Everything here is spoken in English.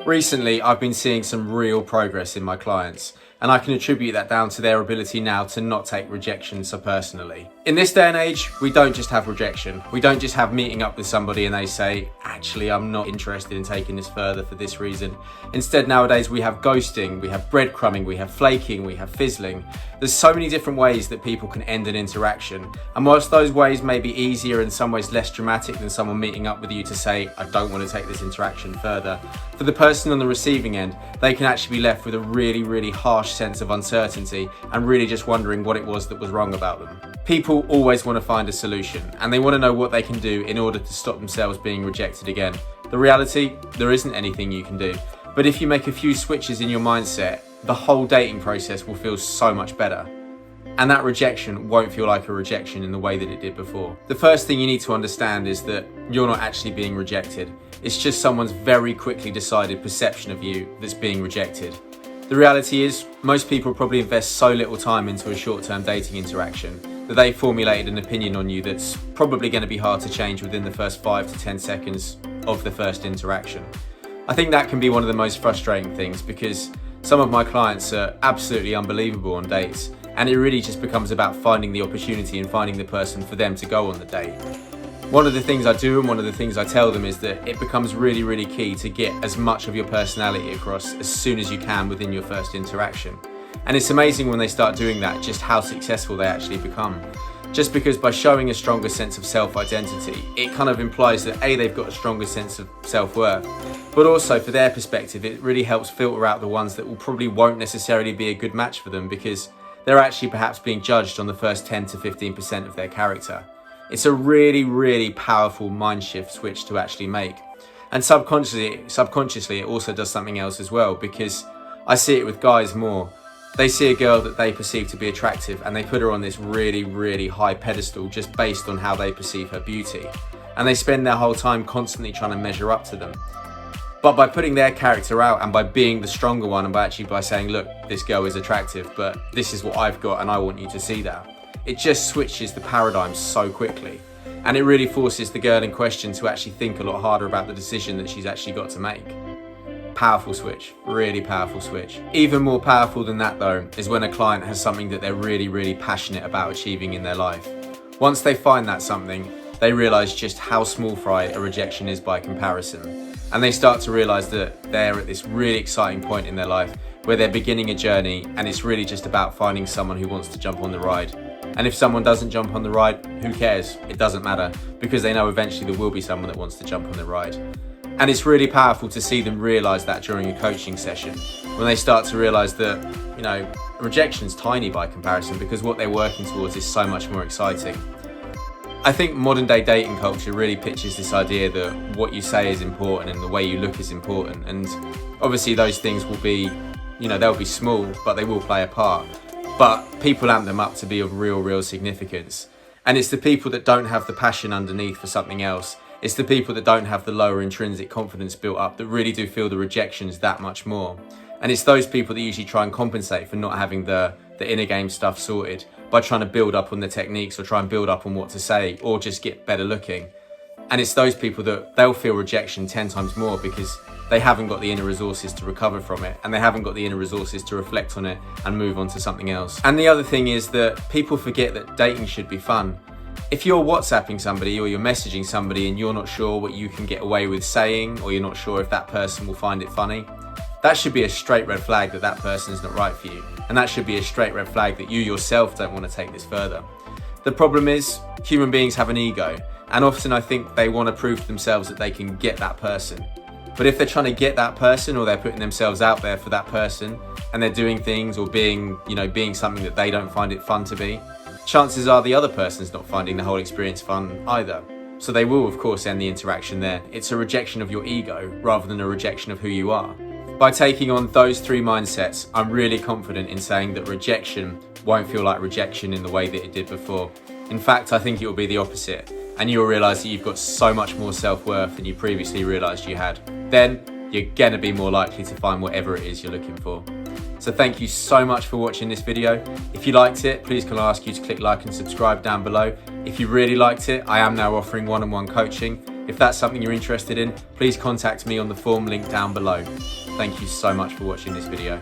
Recently, I've been seeing some real progress in my clients, and I can attribute that down to their ability now to not take rejection so personally. In this day and age, we don't just have rejection. We don't just have meeting up with somebody and they say, actually, I'm not interested in taking this further for this reason. Instead, nowadays, we have ghosting, we have breadcrumbing, we have flaking, we have fizzling. There's so many different ways that people can end an interaction. And whilst those ways may be easier and some ways less dramatic than someone meeting up with you to say, I don't want to take this interaction further, for the person on the receiving end, they can actually be left with a really, really harsh sense of uncertainty and really just wondering what it was that was wrong about them. People always want to find a solution and they want to know what they can do in order to stop themselves being rejected again. The reality, there isn't anything you can do. But if you make a few switches in your mindset, the whole dating process will feel so much better. And that rejection won't feel like a rejection in the way that it did before. The first thing you need to understand is that you're not actually being rejected. It's just someone's very quickly decided perception of you that's being rejected. The reality is, most people probably invest so little time into a short-term dating interaction that they formulated an opinion on you that's probably going to be hard to change within the first 5 to 10 seconds of the first interaction. I think that can be one of the most frustrating things because some of my clients are absolutely unbelievable on dates, and it really just becomes about finding the opportunity and finding the person for them to go on the date. One of the things I do and one of the things I tell them is that it becomes really, really key to get as much of your personality across as soon as you can within your first interaction. And it's amazing when they start doing that, just how successful they actually become. Just because by showing a stronger sense of self-identity, it kind of implies that A, they've got a stronger sense of self-worth, but also for their perspective, it really helps filter out the ones that won't necessarily be a good match for them because they're actually perhaps being judged on the first 10 to 15% of their character. It's a really, really powerful mind shift switch to actually make. And subconsciously, it also does something else as well, because I see it with guys more. They see a girl that they perceive to be attractive and they put her on this really, really high pedestal just based on how they perceive her beauty. And they spend their whole time constantly trying to measure up to them. But by putting their character out and by being the stronger one and by saying, look, this girl is attractive, but this is what I've got and I want you to see that, it just switches the paradigm so quickly. And it really forces the girl in question to actually think a lot harder about the decision that she's actually got to make. Powerful switch, really powerful switch. Even more powerful than that though, is when a client has something that they're really, really passionate about achieving in their life. Once they find that something, they realize just how small fry a rejection is by comparison. And they start to realize that they're at this really exciting point in their life where they're beginning a journey and it's really just about finding someone who wants to jump on the ride. And if someone doesn't jump on the ride, who cares? It doesn't matter, because they know eventually there will be someone that wants to jump on the ride. And it's really powerful to see them realize that during a coaching session, when they start to realize that, rejection's tiny by comparison because what they're working towards is so much more exciting. I think modern day dating culture really pitches this idea that what you say is important and the way you look is important. And obviously those things will be, they'll be small, but they will play a part. But people amp them up to be of real significance. And it's the people that don't have the passion underneath for something else. It's the people that don't have the lower intrinsic confidence built up that really do feel the rejections that much more. And it's those people that usually try and compensate for not having the inner game stuff sorted by trying to build up on the techniques or try and build up on what to say or just get better looking. And it's those people that they'll feel rejection 10 times more because they haven't got the inner resources to recover from it and they haven't got the inner resources to reflect on it and move on to something else. And the other thing is that people forget that dating should be fun. If you're WhatsApping somebody or you're messaging somebody and you're not sure what you can get away with saying or you're not sure if that person will find it funny, that should be a straight red flag that that person's not right for you. And that should be a straight red flag that you yourself don't want to take this further. The problem is human beings have an ego, and often I think they want to prove to themselves that they can get that person. But if they're trying to get that person or they're putting themselves out there for that person and they're doing things or being something that they don't find it fun to be, chances are the other person's not finding the whole experience fun either. So they will of course end the interaction there. It's a rejection of your ego rather than a rejection of who you are. By taking on those 3 mindsets, I'm really confident in saying that rejection won't feel like rejection in the way that it did before. In fact, I think it will be the opposite, and you'll realize that you've got so much more self-worth than you previously realized you had. Then you're gonna be more likely to find whatever it is you're looking for. So thank you so much for watching this video. If you liked it, please can I ask you to click like and subscribe down below. If you really liked it, I am now offering one-on-one coaching. If that's something you're interested in, please contact me on the form link down below. Thank you so much for watching this video.